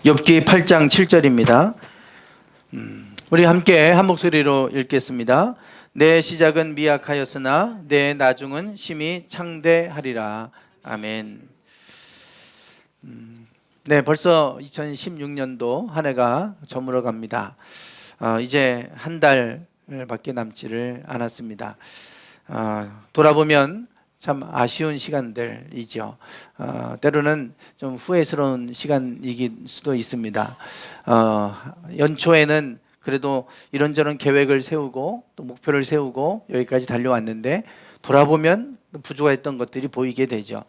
욥기 8장 7절입니다. 우리 함께 한 목소리로 읽겠습니다. 내 시작은 미약하였으나 내 나중은 심히 창대하리라. 아멘. 네, 벌써 2016년도 한 해가 저물어 갑니다. 이제 한 달밖에 남지를 않았습니다. 돌아보면 참 아쉬운 시간들이죠. 때로는 좀 후회스러운 시간이길 수도 있습니다. 연초에는 그래도 이런저런 계획을 세우고 또 목표를 세우고 여기까지 달려왔는데 돌아보면 부족했던 것들이 보이게 되죠.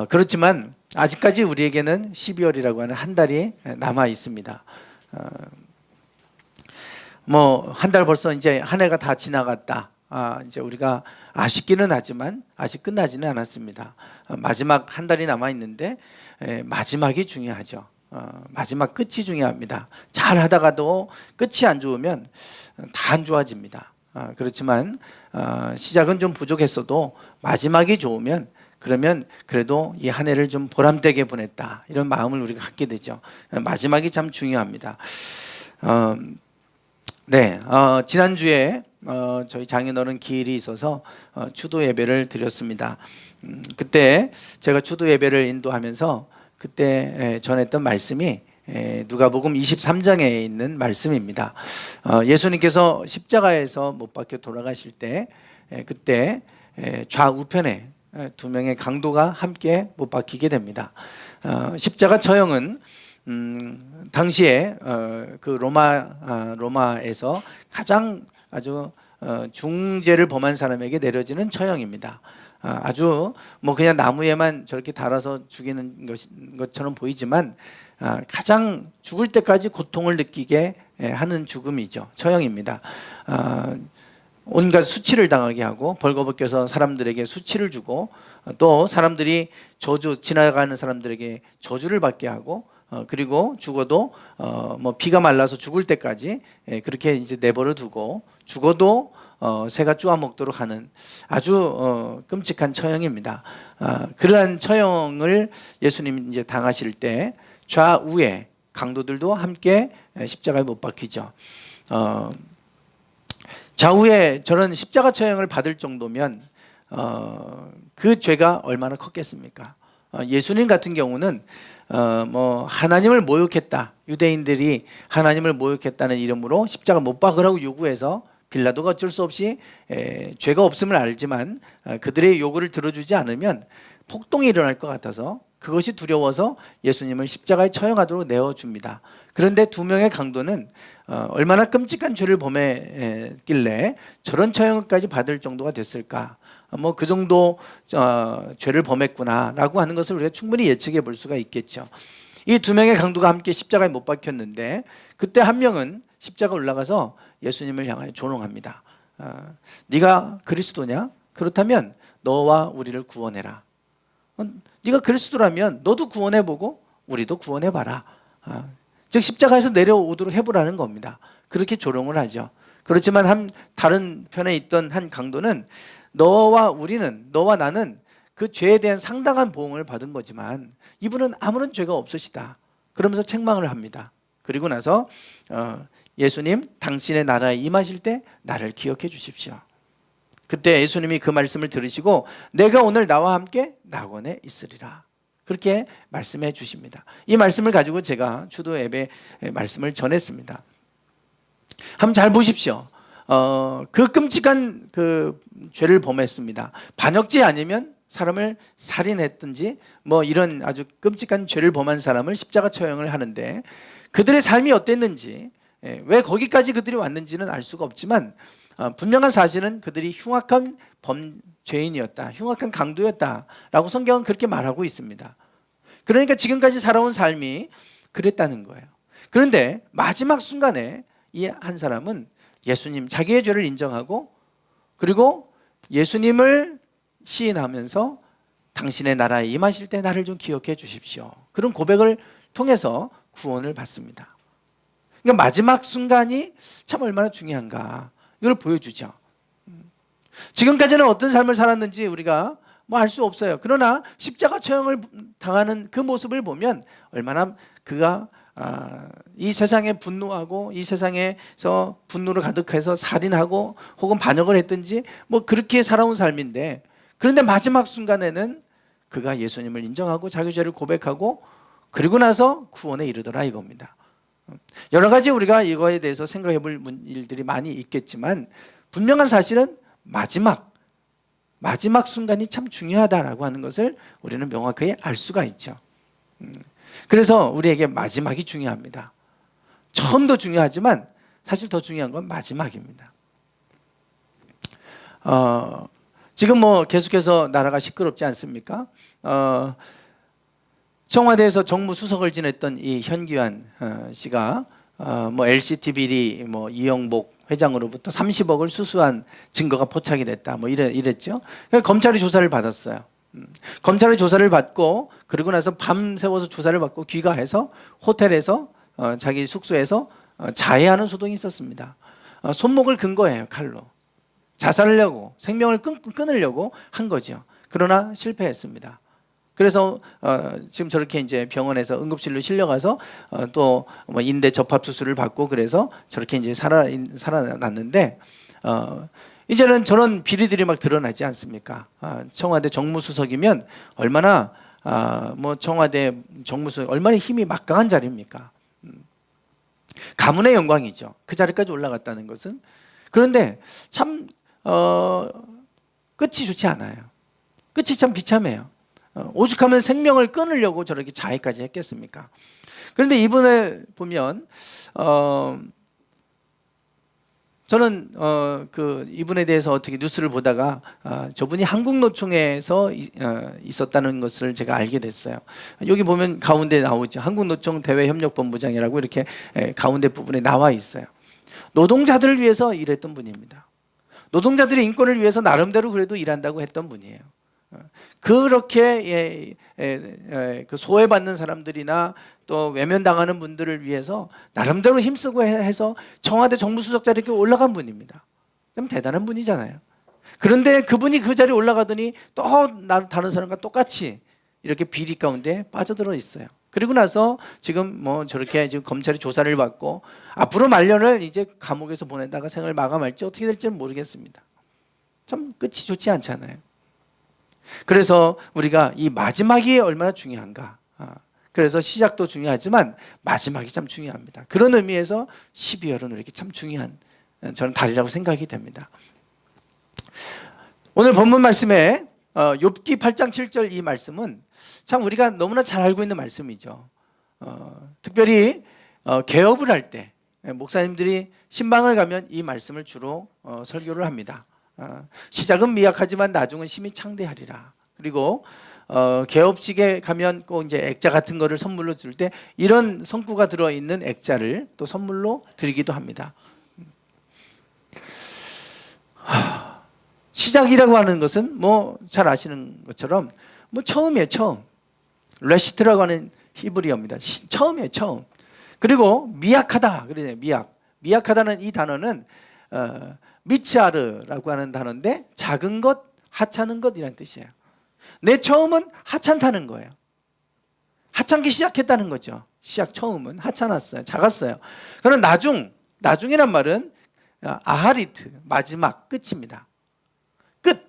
그렇지만 아직까지 우리에게는 12월이라고 하는 한 달이 남아 있습니다. 뭐 한 달 벌써 이제 한 해가 다 지나갔다. 이제 우리가 아쉽기는 하지만 아직 끝나지는 않았습니다. 마지막 한 달이 남아 있는데 마지막이 중요하죠. 마지막 끝이 중요합니다. 잘 하다가도 끝이 안 좋으면 다 안 좋아집니다. 그렇지만 시작은 좀 부족했어도 마지막이 좋으면 그러면 그래도 이 한 해를 좀 보람되게 보냈다, 이런 마음을 우리가 갖게 되죠. 마지막이 참 중요합니다. 네, 지난주에 저희 장인어른 기일이 있어서 추도 예배를 드렸습니다. 그때 제가 추도 예배를 인도하면서 그때 전했던 말씀이 누가복음 23장에 있는 말씀입니다. 예수님께서 십자가에서 못 박혀 돌아가실 때 그때 좌우편에 두 명의 강도가 함께 못 박히게 됩니다. 십자가 처형은 당시에 그 로마에서 가장 아주 중죄를 범한 사람에게 내려지는 처형입니다. 아주 뭐 그냥 나무에만 저렇게 달아서 죽이는 것처럼 보이지만 가장 죽을 때까지 고통을 느끼게 하는 죽음이죠. 처형입니다. 온갖 수치를 당하게 하고 벌거벗겨서 사람들에게 수치를 주고 또 사람들이 지나가는 사람들에게 저주를 받게 하고 그리고 죽어도 뭐 피가 말라서 죽을 때까지 그렇게 이제 내버려 두고 죽어도 새가 쪼아먹도록 하는 아주 끔찍한 처형입니다. 그러한 처형을 예수님이 이제 당하실 때 좌우에 강도들도 함께 십자가에 못 박히죠. 좌우에 저런 십자가 처형을 받을 정도면 그 죄가 얼마나 컸겠습니까? 예수님 같은 경우는 뭐 하나님을 모욕했다, 유대인들이 하나님을 모욕했다는 이름으로 십자가 못 박으라고 요구해서 빌라도가 어쩔 수 없이 죄가 없음을 알지만 그들의 요구를 들어주지 않으면 폭동이 일어날 것 같아서 그것이 두려워서 예수님을 십자가에 처형하도록 내어줍니다. 그런데 두 명의 강도는 얼마나 끔찍한 죄를 범했길래 저런 처형까지 받을 정도가 됐을까? 뭐 그 정도 죄를 범했구나라고 하는 것을 우리가 충분히 예측해 볼 수가 있겠죠. 이 두 명의 강도가 함께 십자가에 못 박혔는데 그때 한 명은 십자가 올라가서 예수님을 향하여 조롱합니다. 네가 그리스도냐? 그렇다면 너와 우리를 구원해라. 네가 그리스도라면 너도 구원해보고 우리도 구원해봐라. 즉 십자가에서 내려오도록 해보라는 겁니다. 그렇게 조롱을 하죠. 그렇지만 다른 편에 있던 한 강도는 너와 나는 그 죄에 대한 상당한 보응을 받은 거지만 이분은 아무런 죄가 없으시다, 그러면서 책망을 합니다. 그리고 나서 예수님, 당신의 나라에 임하실 때 나를 기억해 주십시오. 그때 예수님이 그 말씀을 들으시고 내가 오늘 나와 함께 낙원에 있으리라, 그렇게 말씀해 주십니다. 이 말씀을 가지고 제가 추도 예배 말씀을 전했습니다. 한번 잘 보십시오. 그 끔찍한 그 죄를 범했습니다. 반역죄 아니면 사람을 살인했든지 뭐 이런 아주 끔찍한 죄를 범한 사람을 십자가 처형을 하는데 그들의 삶이 어땠는지, 왜 거기까지 그들이 왔는지는 알 수가 없지만 분명한 사실은 그들이 흉악한 죄인이었다, 흉악한 강도였다라고 성경은 그렇게 말하고 있습니다. 그러니까 지금까지 살아온 삶이 그랬다는 거예요. 그런데 마지막 순간에 이 한 사람은 예수님, 자기의 죄를 인정하고 그리고 예수님을 시인하면서 당신의 나라에 임하실 때 나를 좀 기억해 주십시오, 그런 고백을 통해서 구원을 받습니다. 그러니까 마지막 순간이 참 얼마나 중요한가, 이걸 보여주죠. 지금까지는 어떤 삶을 살았는지 우리가 뭐 알 수 없어요. 그러나 십자가 처형을 당하는 그 모습을 보면 얼마나 그가 이 세상에 분노하고 이 세상에서 분노를 가득해서 살인하고 혹은 반역을 했든지 뭐 그렇게 살아온 삶인데, 그런데 마지막 순간에는 그가 예수님을 인정하고 자기 죄를 고백하고 그리고 나서 구원에 이르더라 이겁니다. 여러 가지 우리가 이거에 대해서 생각해 볼 일들이 많이 있겠지만 분명한 사실은 마지막 순간이 참 중요하다라고 하는 것을 우리는 명확하게 알 수가 있죠. 그래서 우리에게 마지막이 중요합니다. 처음도 중요하지만 사실 더 중요한 건 마지막입니다. 지금 뭐 계속해서 나라가 시끄럽지 않습니까? 청와대에서 정무수석을 지냈던 이 현기환 씨가 뭐 LCT 비리 뭐 이영복 회장으로부터 30억을 수수한 증거가 포착이 됐다 뭐 이랬죠. 검찰이 조사를 받았어요. 검찰의 조사를 받고 그러고 나서 밤 새워서 조사를 받고 귀가해서 호텔에서 자기 숙소에서 자해하는 소동이 있었습니다. 손목을 근 거예요, 칼로. 자살을 하려고, 생명을 끊으려고 한 거죠. 그러나 실패했습니다. 그래서 지금 저렇게 이제 병원에서 응급실로 실려가서 또 뭐 인대 접합 수술을 받고 그래서 저렇게 이제 살아났는데 이제는 저런 비리들이 막 드러나지 않습니까? 청와대 정무수석이면 얼마나 뭐 청와대 정무수석 얼마나 힘이 막강한 자리입니까? 가문의 영광이죠. 그 자리까지 올라갔다는 것은. 그런데 참 끝이 좋지 않아요. 끝이 참 비참해요. 오죽하면 생명을 끊으려고 저렇게 자해까지 했겠습니까? 그런데 이분을 보면 저는 그 이분에 대해서 어떻게 뉴스를 보다가 저분이 한국노총에서 있었다는 것을 제가 알게 됐어요. 여기 보면 가운데 나오죠. 한국노총 대외협력본부장이라고 이렇게 가운데 부분에 나와 있어요. 노동자들을 위해서 일했던 분입니다. 노동자들의 인권을 위해서 나름대로 그래도 일한다고 했던 분이에요. 그렇게 그 소외받는 사람들이나 또 외면당하는 분들을 위해서 나름대로 힘쓰고 해서 청와대 정무수석 자리에 올라간 분입니다. 그럼 대단한 분이잖아요. 그런데 그분이 그 자리에 올라가더니 또 다른 사람과 똑같이 이렇게 비리 가운데 빠져들어 있어요. 그리고 나서 지금 뭐 저렇게 지금 검찰이 조사를 받고 앞으로 말년을 이제 감옥에서 보내다가 생을 마감할지 어떻게 될지는 모르겠습니다. 참 끝이 좋지 않잖아요. 그래서 우리가 이 마지막이 얼마나 중요한가. 그래서 시작도 중요하지만 마지막이 참 중요합니다. 그런 의미에서 12월은 우리에게 참 중요한 저는 달이라고 생각이 됩니다. 오늘 본문 말씀에 욥기 8장 7절 이 말씀은 참 우리가 너무나 잘 알고 있는 말씀이죠. 특별히 개업을 할 때 목사님들이 신방을 가면 이 말씀을 주로 설교를 합니다. 시작은 미약하지만 나중은 심히 창대하리라. 그리고 개업식에 가면 꼭 이제 액자 같은 거를 선물로 줄 때 이런 성구가 들어있는 액자를 또 선물로 드리기도 합니다. 시작이라고 하는 것은 뭐 잘 아시는 것처럼 뭐 처음이에요. 처음. 레시트라고 하는 히브리어입니다. 처음이에요. 처음. 그리고 미약하다. 그러잖아요. 미약하다는 이 단어는 미츠아르라고 하는 단어인데 작은 것, 하찮은 것이라는 뜻이에요. 내 처음은 하찮다는 거예요. 하찮기 시작했다는 거죠. 시작 처음은 하찮았어요. 작았어요. 그럼 나중이란 말은 아하리트, 마지막, 끝입니다. 끝.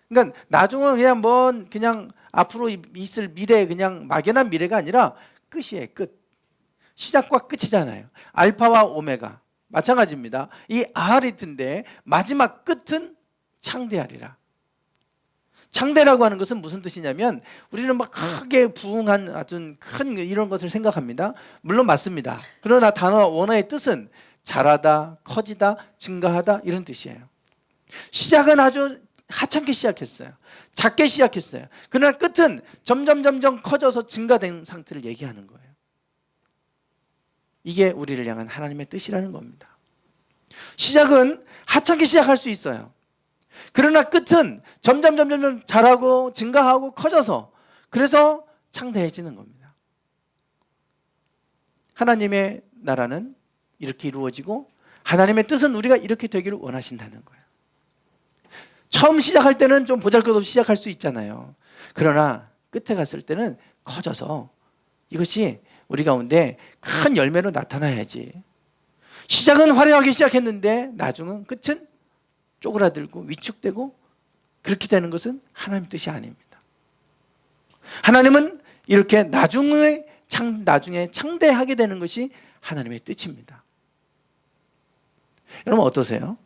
그러니까 나중은 그냥 앞으로 있을 미래, 그냥 막연한 미래가 아니라 끝이에요. 끝. 시작과 끝이잖아요. 알파와 오메가. 마찬가지입니다. 이 아하리트인데 마지막 끝은 창대하리라. 창대라고 하는 것은 무슨 뜻이냐면 우리는 막 크게 부흥한 아주 큰 이런 것을 생각합니다. 물론 맞습니다. 그러나 단어 원어의 뜻은 자라다, 커지다, 증가하다 이런 뜻이에요. 시작은 아주 하찮게 시작했어요. 작게 시작했어요. 그러나 끝은 점점 커져서 증가된 상태를 얘기하는 거예요. 이게 우리를 향한 하나님의 뜻이라는 겁니다. 시작은 하찮게 시작할 수 있어요. 그러나 끝은 점점 자라고 증가하고 커져서 그래서 창대해지는 겁니다. 하나님의 나라는 이렇게 이루어지고 하나님의 뜻은 우리가 이렇게 되기를 원하신다는 거예요. 처음 시작할 때는 좀 보잘것없이 시작할 수 있잖아요. 그러나 끝에 갔을 때는 커져서 이것이 우리 가운데 큰 열매로 나타나야지. 시작은 화려하게 시작했는데 나중은 끝은 쪼그라들고 위축되고 그렇게 되는 것은 하나님 뜻이 아닙니다. 하나님은 이렇게 나중에 창대하게 되는 것이 하나님의 뜻입니다. 여러분 어떠세요?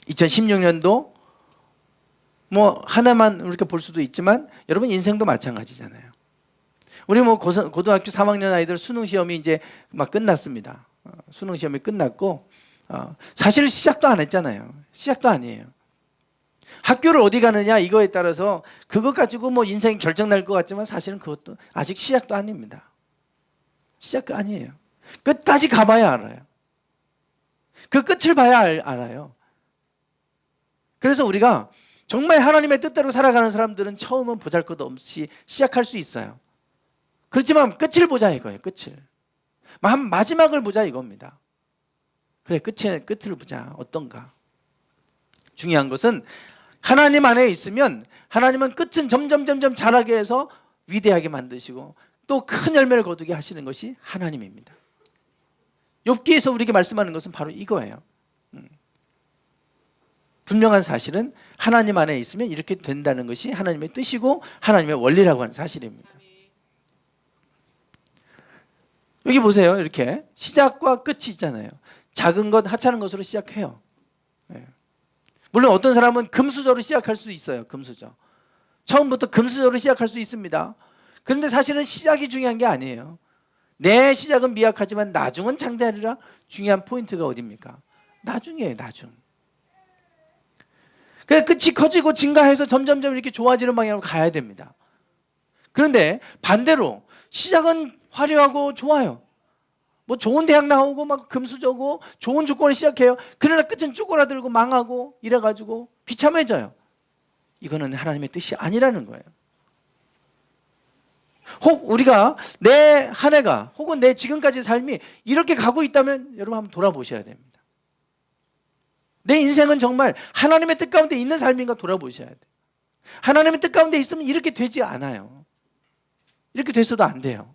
2016년도 뭐 하나만 이렇게 볼 수도 있지만 여러분 인생도 마찬가지잖아요. 우리 뭐 고등학교 3학년 아이들 수능 시험이 이제 막 끝났습니다. 수능 시험이 끝났고 사실 시작도 안 했잖아요. 시작도 아니에요. 학교를 어디 가느냐 이거에 따라서 그것 가지고 뭐 인생이 결정 날 것 같지만 사실은 그것도 아직 시작도 아닙니다. 시작도 아니에요. 끝까지 가봐야 알아요. 그 끝을 봐야 알아요. 그래서 우리가 정말 하나님의 뜻대로 살아가는 사람들은 처음은 보잘것없이 시작할 수 있어요. 그렇지만 끝을 보자 이거예요. 끝을. 마지막을 보자 이겁니다. 그래 끝을 보자. 어떤가. 중요한 것은 하나님 안에 있으면 하나님은 끝은 점점 자라게 해서 위대하게 만드시고 또 큰 열매를 거두게 하시는 것이 하나님입니다. 욥기에서 우리에게 말씀하는 것은 바로 이거예요. 분명한 사실은 하나님 안에 있으면 이렇게 된다는 것이 하나님의 뜻이고 하나님의 원리라고 하는 사실입니다. 여기 보세요. 이렇게 시작과 끝이 있잖아요. 작은 것, 하찮은 것으로 시작해요. 물론 어떤 사람은 금수저로 시작할 수 있어요. 금수저. 처음부터 금수저로 시작할 수 있습니다. 그런데 사실은 시작이 중요한 게 아니에요. 내 시작은 미약하지만 나중은 창대하리라. 중요한 포인트가 어디입니까? 나중이에요. 나중. 그래서 끝이 커지고 증가해서 점점 이렇게 좋아지는 방향으로 가야 됩니다. 그런데 반대로 시작은 화려하고 좋아요. 뭐 좋은 대학 나오고 막 금수저고 좋은 조건을 시작해요. 그러나 끝은 쪼그라들고 망하고 이래가지고 비참해져요. 이거는 하나님의 뜻이 아니라는 거예요. 혹 우리가 내 한 해가 혹은 내 지금까지의 삶이 이렇게 가고 있다면 여러분 한번 돌아보셔야 됩니다. 내 인생은 정말 하나님의 뜻 가운데 있는 삶인가 돌아보셔야 돼요. 하나님의 뜻 가운데 있으면 이렇게 되지 않아요. 이렇게 돼서도 안 돼요.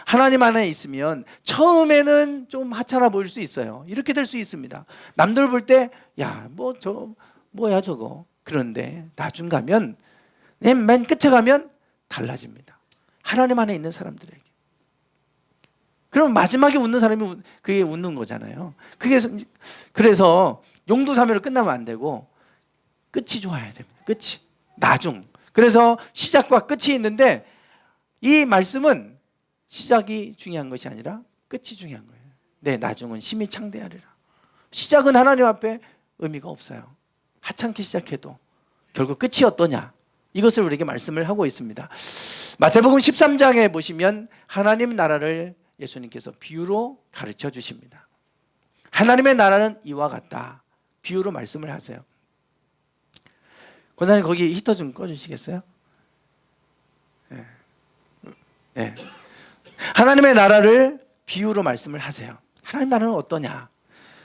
하나님 안에 있으면 처음에는 좀 하찮아 보일 수 있어요. 이렇게 될 수 있습니다. 남들 볼 때 야, 뭐야 저거. 그런데 나중 가면 맨 끝에 가면 달라집니다. 하나님 안에 있는 사람들에게. 그럼 마지막에 웃는 사람이 그게 웃는 거잖아요. 그래서 용두사미로 끝나면 안 되고 끝이 좋아야 됩니다. 끝이. 나중. 그래서 시작과 끝이 있는데 이 말씀은 시작이 중요한 것이 아니라 끝이 중요한 거예요. 네, 나중은 심히 창대하리라. 시작은 하나님 앞에 의미가 없어요. 하찮게 시작해도 결국 끝이 어떠냐, 이것을 우리에게 말씀을 하고 있습니다. 마태복음 13장에 보시면 하나님 나라를 예수님께서 비유로 가르쳐 주십니다. 하나님의 나라는 이와 같다. 비유로 말씀을 하세요. 권사님 거기 히터 좀 꺼주시겠어요? 네. 하나님의 나라를 비유로 말씀을 하세요. 하나님 나라는 어떠냐?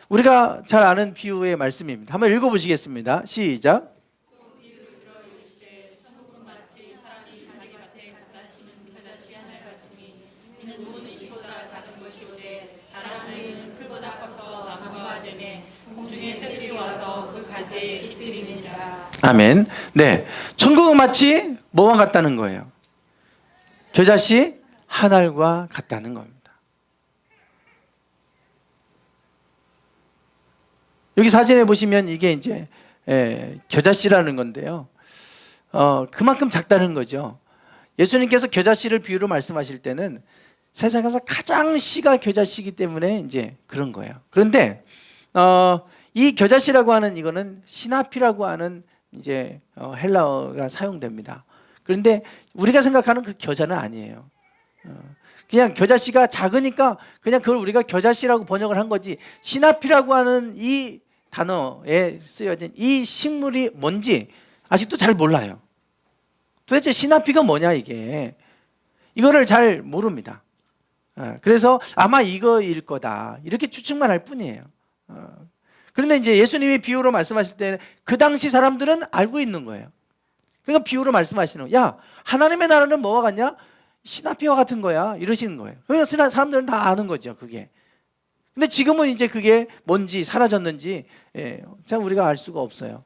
우리가 잘 아는 비유의 말씀입니다. 한번 읽어보시겠습니다. 시작. 아멘. 네, 천국은 마치 뭐와 같다는 거예요? 겨자씨 한 알과 같다는 겁니다. 여기 사진에 보시면 이게 이제 겨자씨라는 건데요. 그만큼 작다는 거죠. 예수님께서 겨자씨를 비유로 말씀하실 때는 세상에서 가장 씨가 겨자씨이기 때문에 이제 그런 거예요. 그런데 이 겨자씨라고 하는 이거는 시나피라고 하는 이제 헬라어가 사용됩니다. 그런데 우리가 생각하는 그 겨자는 아니에요. 그냥 겨자씨가 작으니까 그냥 그걸 우리가 겨자씨라고 번역을 한 거지, 시나피라고 하는 이 단어에 쓰여진 이 식물이 뭔지 아직도 잘 몰라요. 도대체 시나피가 뭐냐, 이거를 잘 모릅니다. 그래서 아마 이거일 거다 이렇게 추측만 할 뿐이에요. 그런데 이제 예수님이 비유로 말씀하실 때 그 당시 사람들은 알고 있는 거예요. 그러니까 비유로 말씀하시는 거예요. 야, 하나님의 나라는 뭐와 같냐? 시나피와 같은 거야. 이러시는 거예요. 그러니까 사람들은 다 아는 거죠, 그게. 근데 지금은 이제 그게 뭔지 사라졌는지 참 우리가 알 수가 없어요.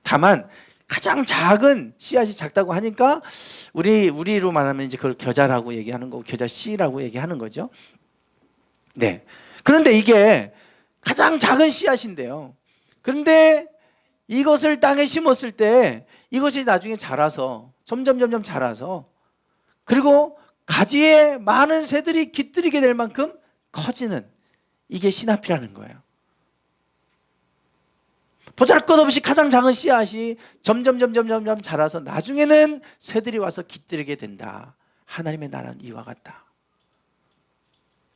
다만 가장 작은 씨앗이 작다고 하니까 우리로 말하면 이제 그걸 겨자라고 얘기하는 거고 겨자 씨라고 얘기하는 거죠. 네. 그런데 이게 가장 작은 씨앗인데요. 그런데 이것을 땅에 심었을 때 이것이 나중에 자라서 점점 자라서 그리고 가지에 많은 새들이 깃들이게 될 만큼 커지는 이게 시나피라는 거예요. 보잘것없이 가장 작은 씨앗이 점점 자라서 나중에는 새들이 와서 깃들이게 된다. 하나님의 나라는 이와 같다.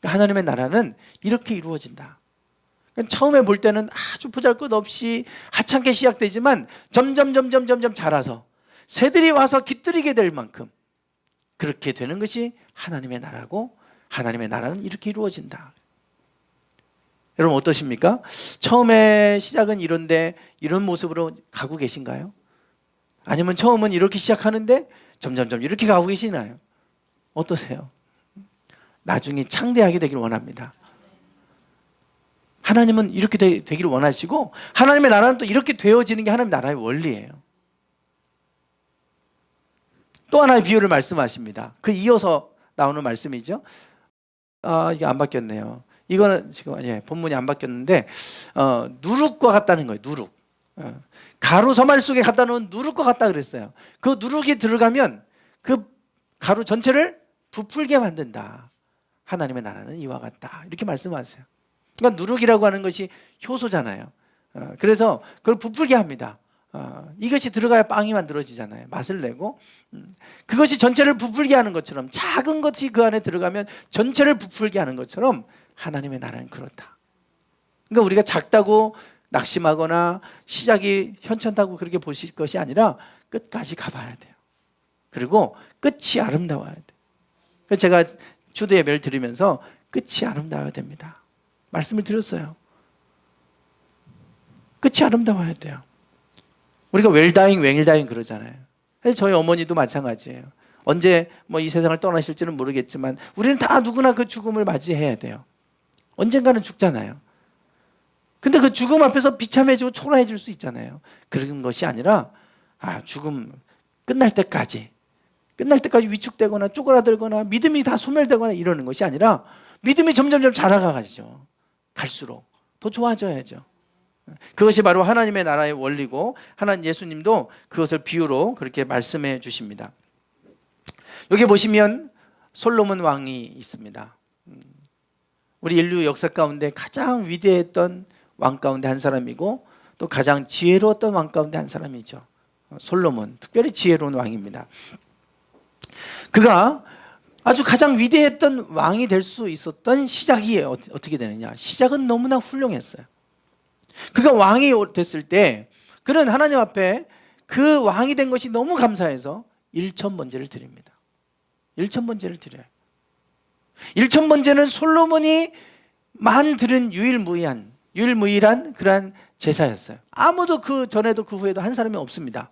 하나님의 나라는 이렇게 이루어진다. 처음에 볼 때는 아주 보잘것없이 하찮게 시작되지만 점점 자라서 새들이 와서 깃들이게 될 만큼 그렇게 되는 것이 하나님의 나라고 하나님의 나라는 이렇게 이루어진다. 여러분 어떠십니까? 처음에 시작은 이런데 이런 모습으로 가고 계신가요? 아니면 처음은 이렇게 시작하는데 점점 이렇게 가고 계시나요? 어떠세요? 나중에 창대하게 되길 원합니다. 하나님은 이렇게 되기를 원하시고 하나님의 나라는 또 이렇게 되어지는 게 하나님의 나라의 원리예요. 또 하나의 비유를 말씀하십니다. 그 이어서 나오는 말씀이죠. 이게 안 바뀌었네요. 이거는 지금 본문이 안 바뀌었는데 누룩과 같다는 거예요. 누룩. 가루 서말 속에 갖다 놓은 누룩과 같다 그랬어요. 그 누룩이 들어가면 그 가루 전체를 부풀게 만든다. 하나님의 나라는 이와 같다. 이렇게 말씀하세요. 그러니까 누룩이라고 하는 것이 효소잖아요. 그래서 그걸 부풀게 합니다. 이것이 들어가야 빵이 만들어지잖아요. 맛을 내고 그것이 전체를 부풀게 하는 것처럼 작은 것이 그 안에 들어가면 전체를 부풀게 하는 것처럼 하나님의 나라는 그렇다. 그러니까 우리가 작다고 낙심하거나 시작이 현찮다고 그렇게 보실 것이 아니라 끝까지 가봐야 돼요. 그리고 끝이 아름다워야 돼요. 그래서 제가 주도 예배를 드리면서 끝이 아름다워야 됩니다. 말씀을 드렸어요. 끝이 아름다워야 돼요. 우리가 웰다잉 그러잖아요. 저희 어머니도 마찬가지예요. 언제 이 세상을 떠나실지는 모르겠지만 우리는 다 누구나 그 죽음을 맞이해야 돼요. 언젠가는 죽잖아요. 근데 그 죽음 앞에서 비참해지고 초라해질 수 있잖아요. 그런 것이 아니라 죽음 끝날 때까지 위축되거나 쪼그라들거나 믿음이 다 소멸되거나 이러는 것이 아니라 믿음이 점점 자라가죠. 갈수록 더 좋아져야죠. 그것이 바로 하나님의 나라의 원리고 하나님 예수님도 그것을 비유로 그렇게 말씀해 주십니다. 여기 보시면 솔로몬 왕이 있습니다. 우리 인류 역사 가운데 가장 위대했던 왕 가운데 한 사람이고 또 가장 지혜로웠던 왕 가운데 한 사람이죠. 솔로몬, 특별히 지혜로운 왕입니다. 그가 아주 가장 위대했던 왕이 될 수 있었던 시작이 어떻게 되느냐? 시작은 너무나 훌륭했어요. 그가 왕이 됐을 때 그는 하나님 앞에 그 왕이 된 것이 너무 감사해서 1,000번제를 드립니다. 1,000번제를 드려요. 1,000번제는 솔로몬이 드린 유일무이한 그러한 제사였어요. 아무도 그 전에도 그 후에도 한 사람이 없습니다.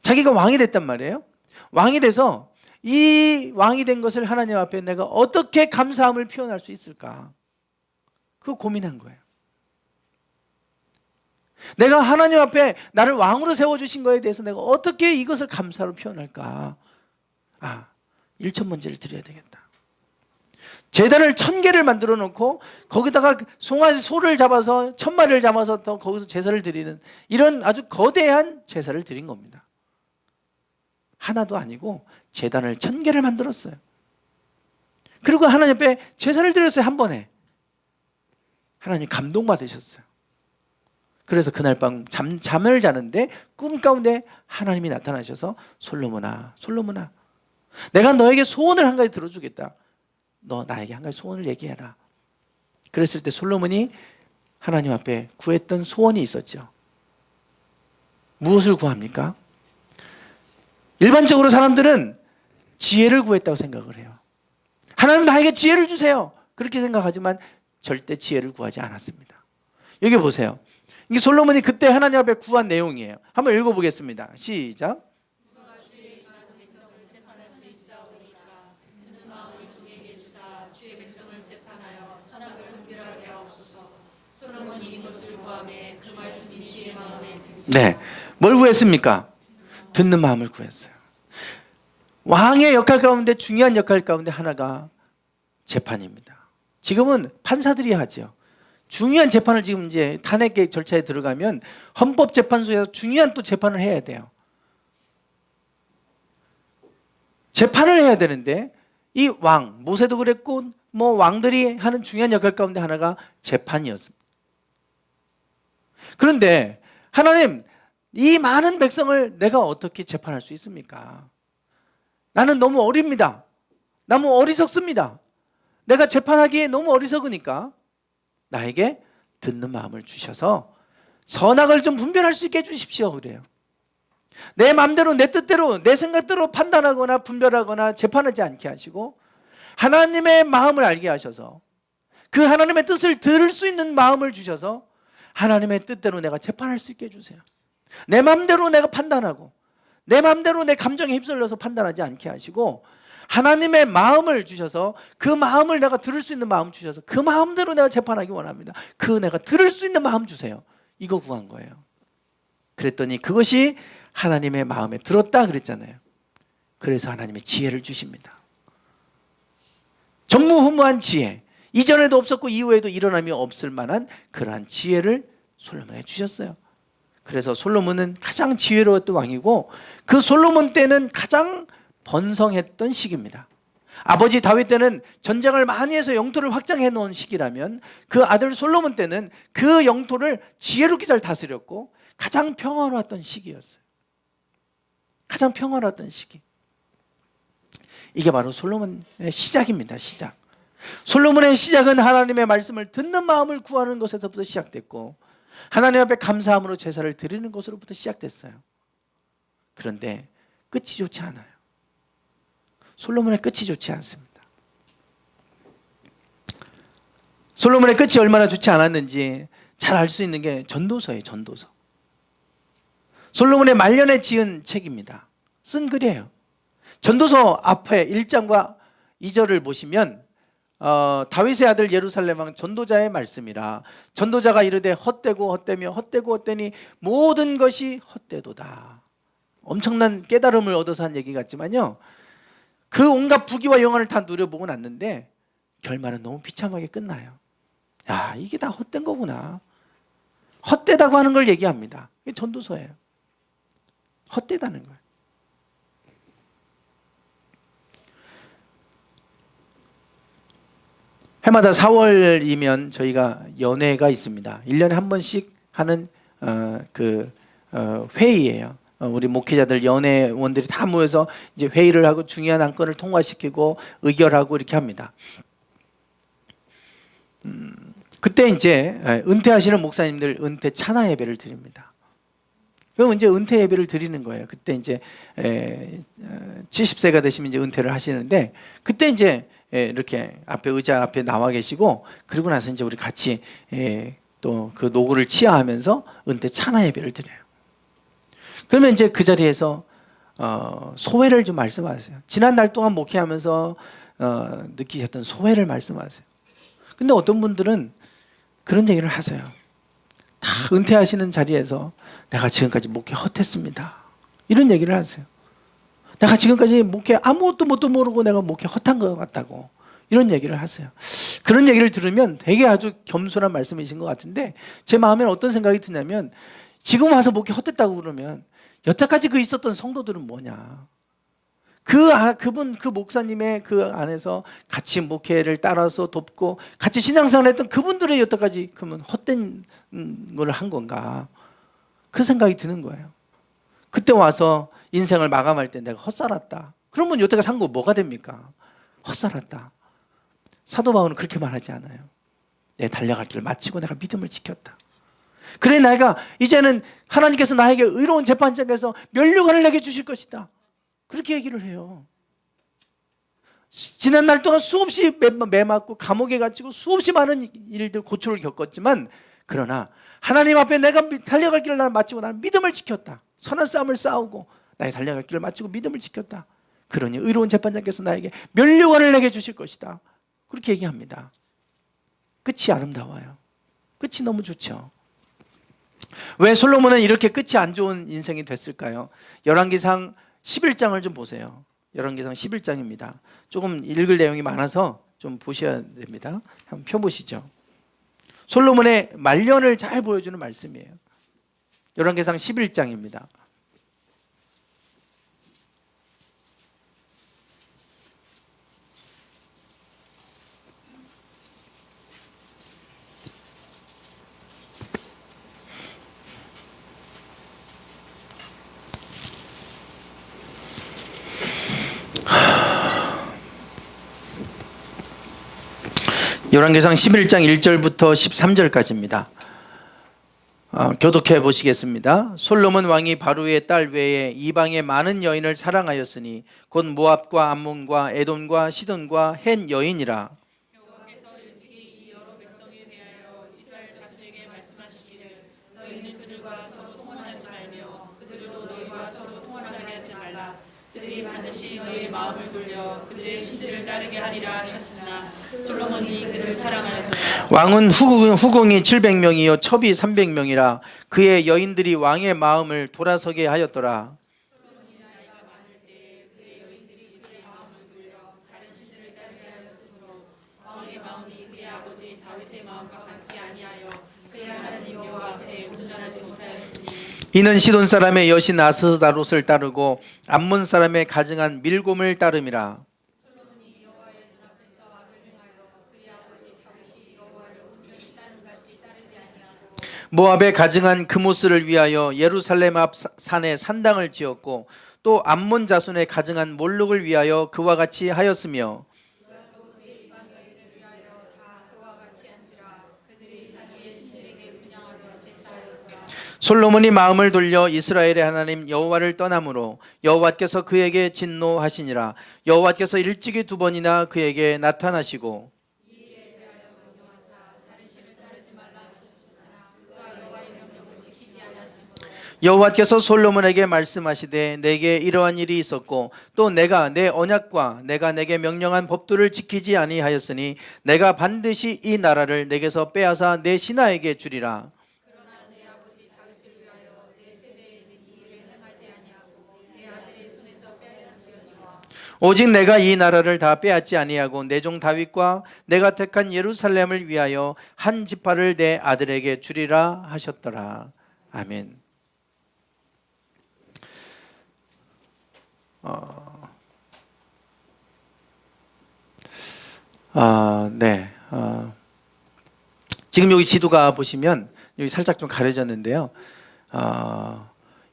자기가 왕이 됐단 말이에요. 왕이 돼서 이 왕이 된 것을 하나님 앞에 내가 어떻게 감사함을 표현할 수 있을까? 그거 고민한 거예요. 내가 하나님 앞에 나를 왕으로 세워주신 거에 대해서 내가 어떻게 이것을 감사로 표현할까? 1,000번제를 드려야 되겠다. 제단을 1,000개를 만들어 놓고 거기다가 송아지 소를 잡아서 1,000마리를 잡아서 또 거기서 제사를 드리는 이런 아주 거대한 제사를 드린 겁니다. 하나도 아니고 제단을 1,000개를 만들었어요. 그리고 하나님 앞에 제사를 드렸어요. 한 번에. 하나님 감동받으셨어요. 그래서 그날 밤 잠을 자는데 꿈 가운데 하나님이 나타나셔서 솔로몬아 내가 너에게 소원을 한 가지 들어주겠다. 너 나에게 한 가지 소원을 얘기해라. 그랬을 때 솔로몬이 하나님 앞에 구했던 소원이 있었죠. 무엇을 구합니까? 일반적으로 사람들은 지혜를 구했다고 생각을 해요. 하나님 나에게 지혜를 주세요. 그렇게 생각하지만 절대 지혜를 구하지 않았습니다. 여기 보세요. 이게 솔로몬이 그때 하나님 앞에 구한 내용이에요. 한번 읽어보겠습니다. 시작. 네, 뭘 구했습니까? 듣는 마음을 구했어요. 왕의 역할 가운데 중요한 역할 가운데 하나가 재판입니다. 지금은 판사들이 하죠. 중요한 재판을 지금 이제 탄핵 절차에 들어가면 헌법재판소에서 중요한 또 재판을 해야 돼요. 재판을 해야 되는데 이 왕, 모세도 그랬고 뭐 왕들이 하는 중요한 역할 가운데 하나가 재판이었습니다. 그런데 하나님, 이 많은 백성을 내가 어떻게 재판할 수 있습니까? 나는 너무 어립니다. 너무 어리석습니다. 내가 재판하기에 너무 어리석으니까 나에게 듣는 마음을 주셔서 선악을 좀 분별할 수 있게 해주십시오. 그래요. 내 마음대로 내 뜻대로 내 생각대로 판단하거나 분별하거나 재판하지 않게 하시고 하나님의 마음을 알게 하셔서 그 하나님의 뜻을 들을 수 있는 마음을 주셔서 하나님의 뜻대로 내가 재판할 수 있게 해주세요. 내 마음대로 내가 판단하고 내 마음대로 내 감정에 휩쓸려서 판단하지 않게 하시고 하나님의 마음을 주셔서 그 마음을 내가 들을 수 있는 마음 주셔서 그 마음대로 내가 재판하기 원합니다. 그 내가 들을 수 있는 마음 주세요. 이거 구한 거예요. 그랬더니 그것이 하나님의 마음에 들었다 그랬잖아요. 그래서 하나님의 지혜를 주십니다. 전무후무한 지혜, 이전에도 없었고 이후에도 일어남이 없을 만한 그러한 지혜를 솔로몬에 주셨어요. 그래서 솔로몬은 가장 지혜로웠던 왕이고 그 솔로몬 때는 가장 번성했던 시기입니다. 아버지 다윗 때는 전쟁을 많이 해서 영토를 확장해 놓은 시기라면 그 아들 솔로몬 때는 그 영토를 지혜롭게 잘 다스렸고 가장 평화로웠던 시기였어요. 가장 평화로웠던 시기. 이게 바로 솔로몬의 시작입니다. 시작. 솔로몬의 시작은 하나님의 말씀을 듣는 마음을 구하는 것에서부터 시작됐고 하나님 앞에 감사함으로 제사를 드리는 것으로부터 시작됐어요. 그런데 끝이 좋지 않아요. 솔로몬의 끝이 좋지 않습니다. 솔로몬의 끝이 얼마나 좋지 않았는지 잘 알 수 있는 게 전도서예요. 전도서. 솔로몬의 말년에 지은 책입니다. 쓴 글이에요. 전도서 앞에 1장과 2절을 보시면 다윗의 아들 예루살렘 왕 전도자의 말씀이라 전도자가 이르되 헛되고 헛되며 헛되고 헛되니 모든 것이 헛되도다. 엄청난 깨달음을 얻어서 한 얘기 같지만요, 그 온갖 부귀와 영화를 다 누려보고 났는데 결말은 너무 비참하게 끝나요. 야, 이게 다 헛된 거구나. 헛되다고 하는 걸 얘기합니다. 이게 전도서예요. 헛되다는 거예요. 해마다 4월이면 저희가 연회가 있습니다. 1년에 한 번씩 하는 회의예요. 우리 목회자들 연회원들이 다 모여서 이제 회의를 하고 중요한 안건을 통과시키고 의결하고 이렇게 합니다. 그때 이제 은퇴하시는 목사님들 은퇴 찬화 예배를 드립니다. 그럼 이제 은퇴 예배를 드리는 거예요. 그때 이제 70세가 되시면 이제 은퇴를 하시는데 그때 이제 이렇게 앞에 의자 앞에 나와 계시고 그러고 나서 이제 우리 같이 또 그 노고를 치하하면서 은퇴 찬화 예배를 드려요. 그러면 이제 그 자리에서 소회를 좀 말씀하세요. 지난 날 동안 목회하면서 느끼셨던 소회를 말씀하세요. 근데 어떤 분들은 그런 얘기를 하세요. 다 은퇴하시는 자리에서 내가 지금까지 목회 헛했습니다. 이런 얘기를 하세요. 내가 지금까지 목회 아무것도 뭣도 모르고 내가 목회 헛한 것 같다고 이런 얘기를 하세요. 그런 얘기를 들으면 되게 아주 겸손한 말씀이신 것 같은데 제 마음에는 어떤 생각이 드냐면 지금 와서 목회 헛됐다고 그러면 여태까지 그 있었던 성도들은 뭐냐, 그 목사님의 그 안에서 같이 목회를 따라서 돕고 같이 신앙생활을 했던 그분들의 여태까지 그러면 헛된 걸 한 건가, 그 생각이 드는 거예요. 그때 와서 인생을 마감할 때 내가 헛살았다 그러면 여태까지 산 거 뭐가 됩니까? 헛살았다. 사도 바울은 그렇게 말하지 않아요. 내 달려갈 길을 마치고 내가 믿음을 지켰다. 그래 내가 이제는 하나님께서 나에게 의로운 재판장에서 면류관을 내게 주실 것이다. 그렇게 얘기를 해요. 지난 날 동안 수없이 매 맞고 감옥에 갇히고 수없이 많은 일들 고초를 겪었지만 그러나 하나님 앞에 내가 달려갈 길을 나는 마치고 나는 믿음을 지켰다. 선한 싸움을 싸우고 나의 달려갈 길을 마치고 믿음을 지켰다. 그러니 의로운 재판장께서 나에게 면류관을 내게 주실 것이다. 그렇게 얘기합니다. 끝이 아름다워요. 끝이 너무 좋죠. 왜 솔로몬은 이렇게 끝이 안 좋은 인생이 됐을까요? 열왕기상 11장을 좀 보세요. 열왕기상 11장입니다. 조금 읽을 내용이 많아서 좀 보셔야 됩니다. 한번 펴보시죠. 솔로몬의 말년을 잘 보여주는 말씀이에요. 열왕기상 11장입니다. 열왕기상 11장 1절부터 13절까지입니다. 교독해 보시겠습니다. 솔로몬 왕이 바로의 딸 외에 이방의 많은 여인을 사랑하였으니 곧 모압과 암몬과 에돔과 시돈과 헷 여인이라. 여호와께서 일찍이 이 여러 백성에 대하여 이스라엘 자손에게 말씀하시기를 너희는 그들과 서로 통혼하지 말며 그들로 너희와 서로 통혼하게 하지 말라. 그들이 반드시 너희의 마음을 돌려 그들의 신들을 따르게 하리라 하셨으나 솔로몬이 그를 사랑하였더라. 왕은 후궁이 700명이요 첩이 300명이라 그의 여인들이 왕의 마음을 돌아서게 하였더라. 솔로몬이 나이가 많을 때에 그의 여인들이 그의 마음을 돌려 다른 신들을 따르게 하였으므로 왕의 마음이 그의 아버지 다윗의 마음과 같지 아니하여 그의 하나님 여호와 앞에 온전하지 못하였으니 이는 시돈 사람의 여신 아스다롯을 따르고 암몬 사람의 가증한 밀곰을 따름이라. 솔로몬이 여호와의 눈앞에서 악을 행하여 그의 아버지 다윗이 여호와를 온전히 따름같이 따르지 아니하고 모압의 가증한 그모스를 위하여 예루살렘 앞 산에 산당을 지었고 또 암몬 자손의 가증한 몰록을 위하여 그와 같이 하였으며 또 그의 이방 여인을 위하여 다 그와 같이 한지라. 그들이 자기의 신들에게 분향하며 제사하였더라. 솔로몬이 마음을 돌려 이스라엘의 하나님 여호와를 떠나므로 여호와께서 그에게 진노하시니라. 여호와께서 일찍이 2번이나 그에게 나타나시고 여호와께서 솔로몬에게 말씀하시되 내게 이러한 일이 있었고 또 내가 내 언약과 내가 내게 명령한 법도를 지키지 아니하였으니 내가 반드시 이 나라를 내게서 빼앗아 내 신하에게 주리라. 그러나 내 아버지 다윗을 위하여 내 세대에는 이 일을 행하지 아니하고 내 아들의 손에서 빼앗았으려니와 오직 내가 이 나라를 다 빼앗지 아니하고 내 종 다윗과 내가 택한 예루살렘을 위하여 한 지파를 내 아들에게 주리라 하셨더라. 아멘. 네. 지금 여기 지도가 보시면 여기 살짝 좀 가려졌는데요.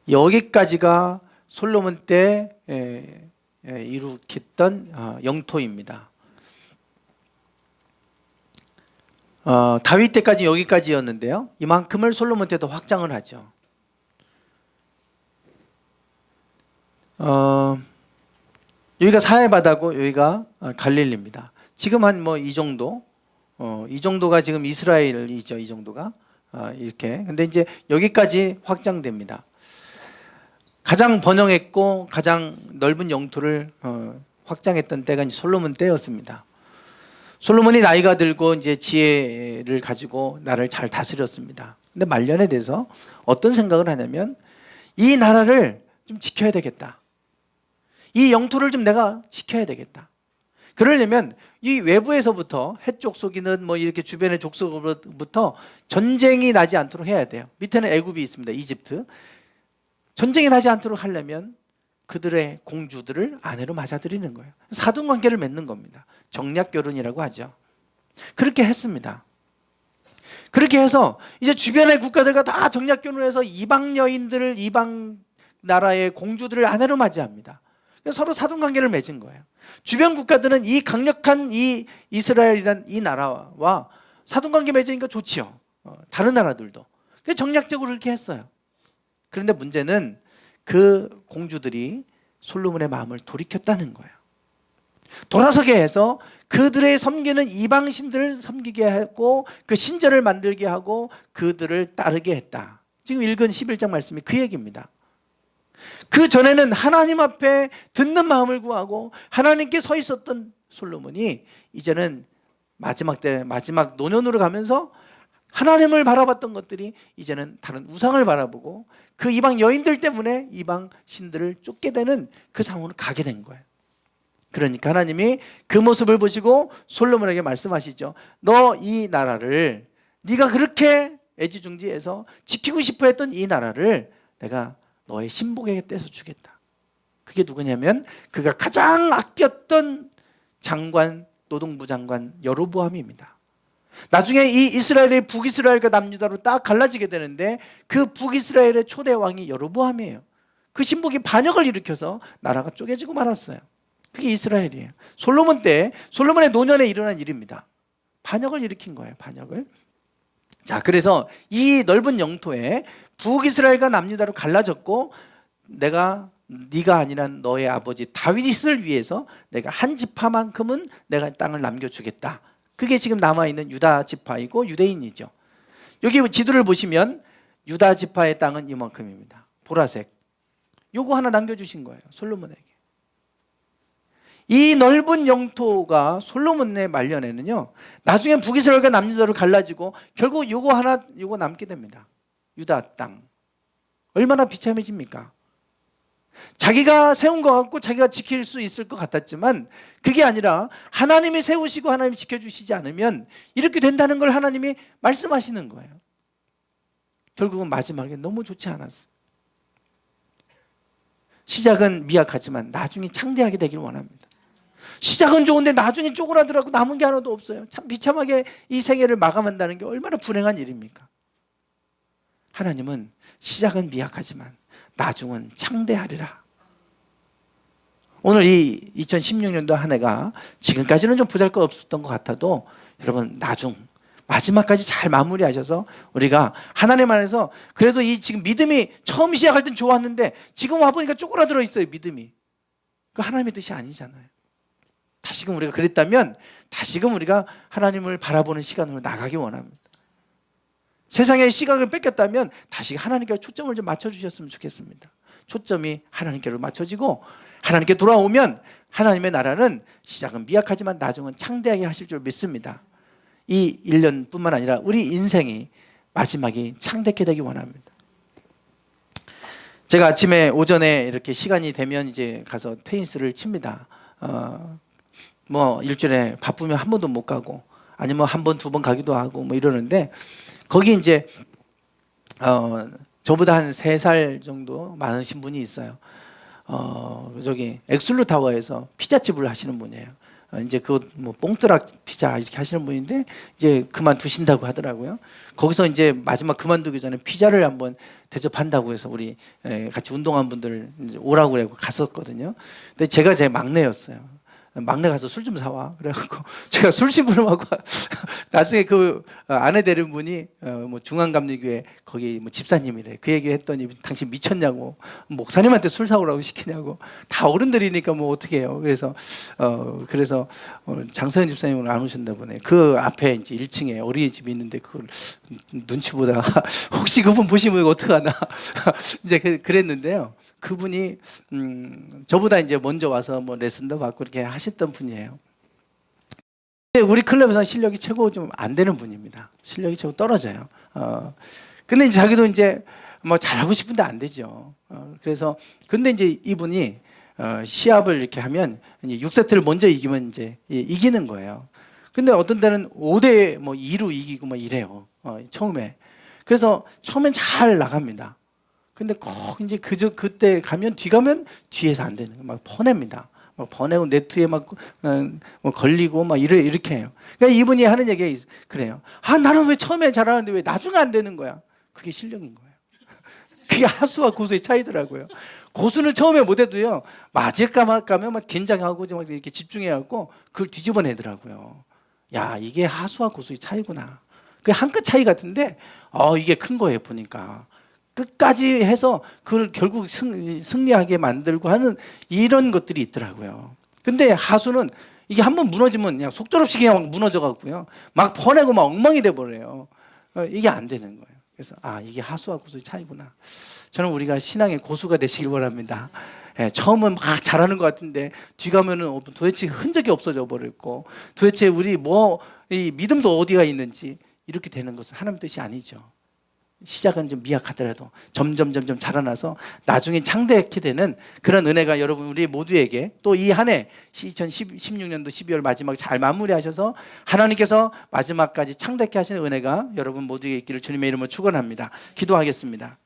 여기까지가 솔로몬 때 이룩했던 영토입니다. 다윗 때까지 여기까지였는데요. 이만큼을 솔로몬 때도 확장을 하죠. 여기가 사해 바다고 여기가 갈릴리입니다. 지금 한 뭐 이 정도, 이 정도가 지금 이스라엘이죠. 이 정도가 이렇게. 근데 이제 여기까지 확장됩니다. 가장 번영했고 가장 넓은 영토를 확장했던 때가 이제 솔로몬 때였습니다. 솔로몬이 나이가 들고 이제 지혜를 가지고 나라를 잘 다스렸습니다. 근데 말년에 대해서 어떤 생각을 하냐면 이 나라를 좀 지켜야 되겠다. 이 영토를 좀 내가 지켜야 되겠다. 그러려면 이 외부에서부터 해쪽 속이는 뭐 이렇게 주변의 족속으로부터 전쟁이 나지 않도록 해야 돼요. 밑에는 애굽이 있습니다. 이집트. 전쟁이 나지 않도록 하려면 그들의 공주들을 아내로 맞아들이는 거예요. 사돈관계를 맺는 겁니다. 정략결혼이라고 하죠. 그렇게 했습니다. 그렇게 해서 이제 주변의 국가들과 다 정략결혼해서 이방 여인들을 이방 나라의 공주들을 아내로 맞이합니다. 서로 사돈관계를 맺은 거예요. 주변 국가들은 이 강력한 이 이스라엘이란 이 나라와 사돈관계 맺으니까 좋지요. 다른 나라들도. 그래서 정략적으로 그렇게 했어요. 그런데 문제는 그 공주들이 솔로몬의 마음을 돌이켰다는 거예요. 돌아서게 해서 그들의 섬기는 이방신들을 섬기게 하고 그 신전을 만들게 하고 그들을 따르게 했다. 지금 읽은 11장 말씀이 그 얘기입니다. 그 전에는 하나님 앞에 듣는 마음을 구하고 하나님께 서 있었던 솔로몬이 이제는 마지막 노년으로 가면서 하나님을 바라봤던 것들이 이제는 다른 우상을 바라보고 그 이방 여인들 때문에 이방 신들을 쫓게 되는 그 상황으로 가게 된 거예요. 그러니까 하나님이 그 모습을 보시고 솔로몬에게 말씀하시죠. 너 이 나라를, 네가 그렇게 애지중지해서 지키고 싶어 했던 이 나라를 내가 너의 신복에게 떼서 주겠다. 그게 누구냐면 그가 가장 아꼈던 장관, 노동부 장관 여로보암입니다. 나중에 이 이스라엘의 북이스라엘과 남유다로 딱 갈라지게 되는데 그 북이스라엘의 초대 왕이 여로보암이에요. 그 신복이 반역을 일으켜서 나라가 쪼개지고 말았어요. 그게 이스라엘이에요. 솔로몬 때, 솔로몬의 노년에 일어난 일입니다. 반역을 일으킨 거예요. 반역을. 자, 그래서 이 넓은 영토에 북이스라엘과 남유다로 갈라졌고 네가 아니라 너의 아버지 다윗을 위해서 내가 한 지파만큼은 내가 땅을 남겨주겠다. 그게 지금 남아있는 유다 지파이고 유대인이죠. 여기 지도를 보시면 유다 지파의 땅은 이만큼입니다. 보라색. 요거 하나 남겨주신 거예요. 솔로몬에게. 이 넓은 영토가 솔로몬의 말년에는요, 나중에 북이스라엘과 남유다로 갈라지고 결국 요거 남게 됩니다. 유다 땅. 얼마나 비참해집니까? 자기가 세운 것 같고 자기가 지킬 수 있을 것 같았지만 그게 아니라 하나님이 세우시고 하나님이 지켜주시지 않으면 이렇게 된다는 걸 하나님이 말씀하시는 거예요. 결국은 마지막에 너무 좋지 않았어요. 시작은 미약하지만 나중에 창대하게 되길 원합니다. 시작은 좋은데 나중에 쪼그라들고 남은 게 하나도 없어요. 참 비참하게 이 세계를 마감한다는 게 얼마나 불행한 일입니까? 하나님은 시작은 미약하지만 나중은 창대하리라. 오늘 이 2016년도 한 해가 지금까지는 좀 보잘것없었던 것 같아도 여러분 나중 마지막까지 잘 마무리하셔서 우리가 하나님 안에서 그래도 이 지금 믿음이 처음 시작할 땐 좋았는데 지금 와보니까 쪼그라들어 있어요. 믿음이. 그 하나님의 뜻이 아니잖아요. 다시금 우리가 그랬다면 다시금 우리가 하나님을 바라보는 시간으로 나가기 원합니다. 세상의 시각을 뺏겼다면 다시 하나님께 초점을 좀 맞춰주셨으면 좋겠습니다. 초점이 하나님께로 맞춰지고 하나님께 돌아오면 하나님의 나라는 시작은 미약하지만 나중은 창대하게 하실 줄 믿습니다. 이 1년뿐만 아니라 우리 인생이 마지막이 창대케 되기 원합니다. 제가 아침에 오전에 이렇게 시간이 되면 이제 가서 테니스를 칩니다. 뭐 일주일에 바쁘면 한 번도 못 가고 아니면 한 번, 두 번 가기도 하고 뭐 이러는데 거기 이제 저보다 한 3살 정도 많으신 분이 있어요. 저기 엑슬루 타워에서 피자집을 하시는 분이에요. 이제 그 뭐 뽕뜨락 피자 이렇게 하시는 분인데 이제 그만두신다고 하더라고요. 거기서 이제 마지막 그만두기 전에 피자를 한번 대접한다고 해서 우리 같이 운동한 분들 오라고 그래고 갔었거든요. 근데 제가 제 막내였어요. 막내 가서 술 좀 사와. 그래갖고 제가 술 심부름하고 나중에 그 아내 되는 분이 뭐 중앙감리교회 거기 뭐 집사님이래. 그 얘기 했더니 당신 미쳤냐고 목사님한테 술 사오라고 시키냐고 다 어른들이니까 뭐 어떻게 해요. 그래서 장서연 집사님은 안 오셨나 보네. 그 앞에 이제 1층에 어린이집이 있는데 그걸 눈치 보다가 혹시 그분 보시면 어떡하나 이제 그랬는데요. 그분이 저보다 이제 먼저 와서 뭐 레슨도 받고 이렇게 하셨던 분이에요. 우리 클럽에서 실력이 최고 좀 안 되는 분입니다. 실력이 최고 떨어져요. 근데 이제 자기도 이제 뭐 잘하고 싶은데 안 되죠. 그래서 근데 이제 이분이 시합을 이렇게 하면 이제 6세트를 먼저 이기면 이제 이기는 거예요. 근데 어떤 때는 5대 뭐 2로 이기고 막 이래요. 처음에. 그래서 처음엔 잘 나갑니다. 근데 꼭 이제 그때 가면 뒤에서 안 되는 거예요. 막 퍼냅니다. 막 퍼내고 네트에 막 뭐 걸리고 막 이렇게 해요. 그러니까 이분이 하는 얘기가 그래요. 나는 왜 처음에 잘하는데 왜 나중에 안 되는 거야? 그게 실력인 거예요. 그게 하수와 고수의 차이더라고요. 고수는 처음에 못해도요. 맞을까 말까면 막 긴장하고 막 이렇게 집중해갖고 그걸 뒤집어내더라고요. 야, 이게 하수와 고수의 차이구나. 그게 한 끗 차이 같은데 이게 큰 거예요 보니까. 끝까지 해서 그걸 결국 승리하게 만들고 하는 이런 것들이 있더라고요. 근데 하수는 이게 한번 무너지면 그냥 속절없이 그냥 막 무너져 갖고요. 막 퍼내고 막 엉망이 돼 버려요. 이게 안 되는 거예요. 그래서 이게 하수와 고수의 차이구나. 저는 우리가 신앙의 고수가 되시길 바랍니다. 처음은 막 잘하는 것 같은데 뒤 가면은 도대체 흔적이 없어져 버렸고 도대체 우리 이 믿음도 어디가 있는지 이렇게 되는 것은 하나님 뜻이 아니죠. 시작은 좀 미약하더라도 점점 자라나서 나중에 창대하게 되는 그런 은혜가 여러분 우리 모두에게 또 이 한 해 2016년도 12월 마지막 잘 마무리하셔서 하나님께서 마지막까지 창대하게 하시는 은혜가 여러분 모두에게 있기를 주님의 이름으로 축원합니다. 기도하겠습니다.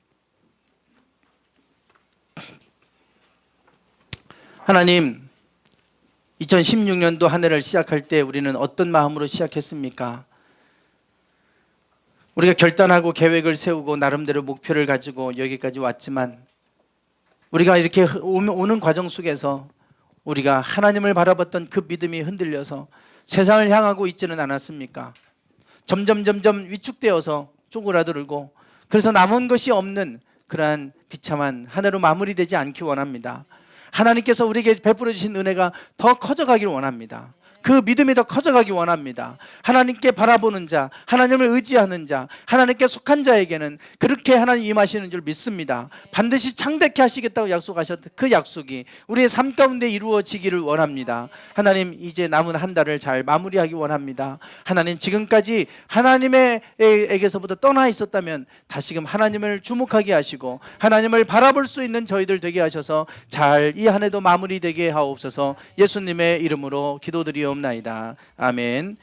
하나님, 2016년도 한 해를 시작할 때 우리는 어떤 마음으로 시작했습니까? 우리가 결단하고 계획을 세우고 나름대로 목표를 가지고 여기까지 왔지만 우리가 이렇게 오는 과정 속에서 우리가 하나님을 바라봤던 그 믿음이 흔들려서 세상을 향하고 있지는 않았습니까? 점점 위축되어서 쪼그라들고 그래서 남은 것이 없는 그러한 비참한 한 해로 마무리되지 않기 원합니다. 하나님께서 우리에게 베풀어 주신 은혜가 더 커져가기를 원합니다. 그 믿음이 더 커져가기 원합니다. 하나님께 바라보는 자, 하나님을 의지하는 자, 하나님께 속한 자에게는 그렇게 하나님 임하시는 줄 믿습니다. 반드시 창대케 하시겠다고 약속하셨던 그 약속이 우리의 삶 가운데 이루어지기를 원합니다. 하나님, 이제 남은 한 달을 잘 마무리하기 원합니다. 하나님, 지금까지 하나님에게서부터 떠나 있었다면 다시금 하나님을 주목하게 하시고 하나님을 바라볼 수 있는 저희들 되게 하셔서 잘 이 한 해도 마무리되게 하옵소서. 예수님의 이름으로 기도드리옵나이다. 아멘.